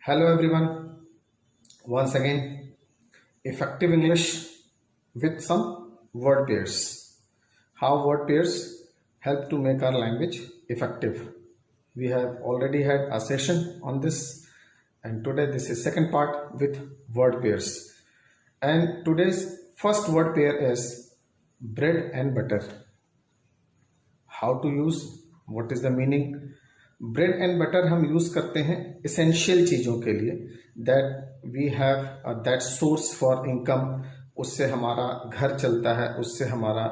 Hello everyone, once again, effective English with some word pairs. How word pairs help to make our language effective. We have already had a session on this, and today this is second part with word pairs. And today's first word pair is bread and butter. How to use, what is the meaning. Bread and butter हम use करते हैं essential चीजों के लिए, that we have that source for income. उससे हमारा घर चलता है, उससे हमारा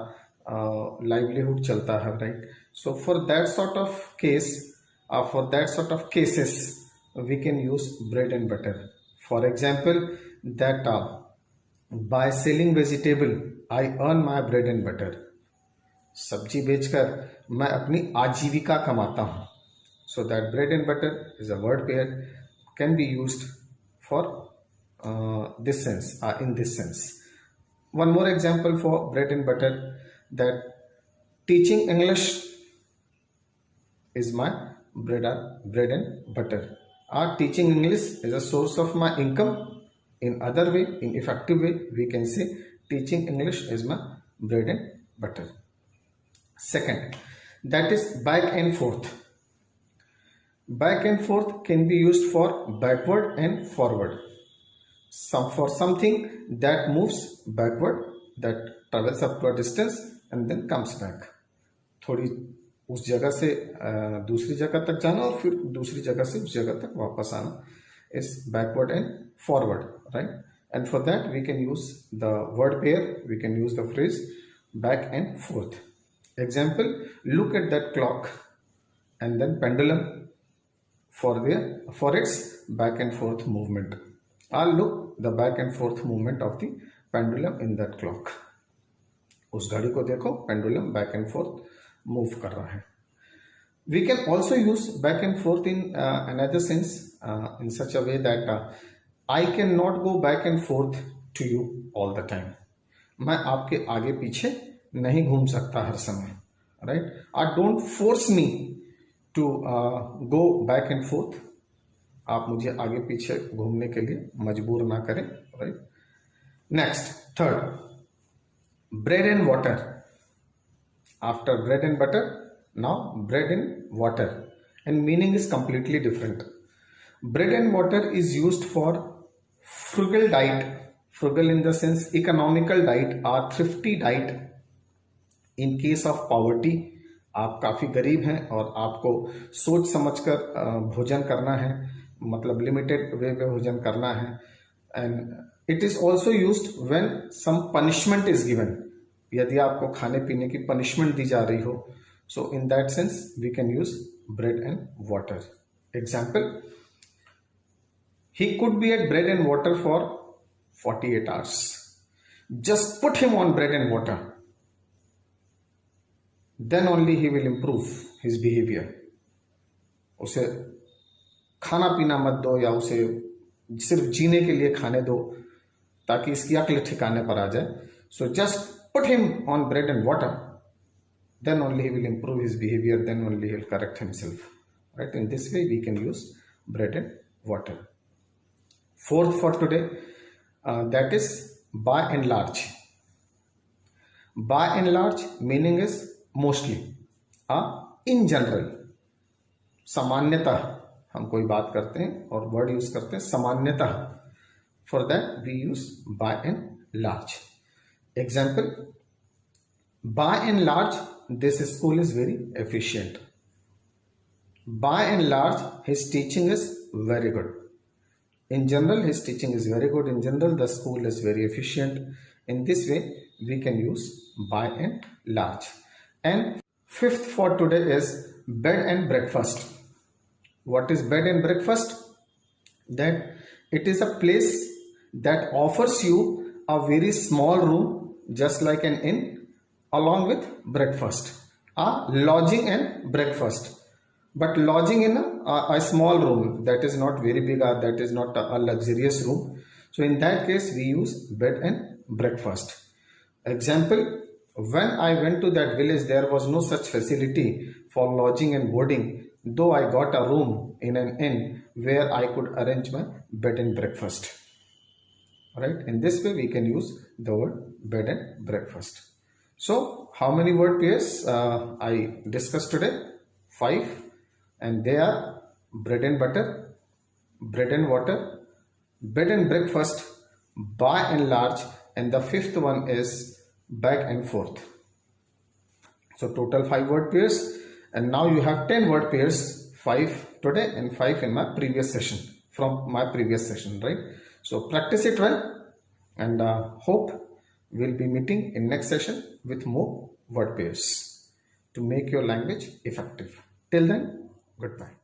लाइवलीहुड चलता है, right. So for that sort of case, for that sort of cases we can use bread and butter. For example, that by selling vegetable I earn my bread and butter. सब्जी बेचकर मैं अपनी आजीविका कमाता हूं. So that bread and butter is a word pair, can be used for this sense, in this sense. One more example for bread and butter, that teaching English is my bread and butter. Teaching English is a source of my income. In other way, in effective way, we can say teaching English is my bread and butter. Second, that is back and forth. Back and forth can be used for backward and forward. For something that moves backward, that travels up to a distance and then comes back. थोड़ी उस जगह से दूसरी जगह तक जाना और फिर दूसरी जगह से उस जगह तक वापस आना is backward and forward, right? And for that we can use the word pair, we can use the phrase back and forth. Example, look at that clock, and then pendulum for its back and forth movement. Look the back and forth movement of the pendulum in that clock. उस घड़ी को देखो, pendulum back and forth move कर रहा है. We can also use back and forth in another sense, in such a way that I cannot go back and forth to you all the time. मैं आपके आगे पीछे नहीं घूम सकता हर समय, right? Don't force me to go back and forth. आप मुझे आगे पीछे घूमने के लिए मजबूर ना करें, right. Next, third, bread and water. After bread and butter, now bread and water, and meaning is completely different. Bread and water is used for frugal diet. Frugal in the sense economical diet or thrifty diet. In case of poverty, आप काफी गरीब हैं और आपको सोच समझकर भोजन करना है, मतलब लिमिटेड वे में भोजन करना है. And it is also used when some punishment is given. यदि आपको खाने पीने की पनिशमेंट दी जा रही हो, so in that sense we can use bread and water. Example, he could be eat bread and water for 48 hours. Just put him on bread and water, then only he will improve his behavior. उसे खाना पीना मत दो, या उसे सिर्फ जीने के लिए खाने दो ताकि इसकी अक्ल ठिकाने पर आ जाए. So just put him on bread and water, then only he will improve his behavior, then only he will correct himself, right? In this way we can use bread and water. Fourth for today, that is by and large. By and large meaning is mostly, in general. सामान्यतः हम कोई बात करते हैं और word use करते हैं सामान्यतः. For that we use by and large. Example, by and large this school is very efficient. By and large his teaching is very good. In general, his teaching is very good. In general, the school is very efficient. In this way, we can use by and large. And fifth for today is bed and breakfast. What is bed and breakfast? That it is a place that offers you a very small room, just like an inn, along with breakfast. Lodging and breakfast. But lodging in a small room that is not very big, or that is not a luxurious room. So in that case, we use bed and breakfast. Example, when I went to that village, there was no such facility for lodging and boarding. Though I got a room in an inn where I could arrange my bed and breakfast. Right? In this way, we can use the word bed and breakfast. So, how many word pairs I discussed today? 5, and they are bread and butter, bread and water, bed and breakfast, by and large, and the fifth one is back and forth. So total 5 word pairs, and now you have 10 word pairs, 5 today and 5 in my previous session, from my previous session, right? So practice it well, and hope we'll be meeting in next session with more word pairs to make your language effective. Till then, goodbye.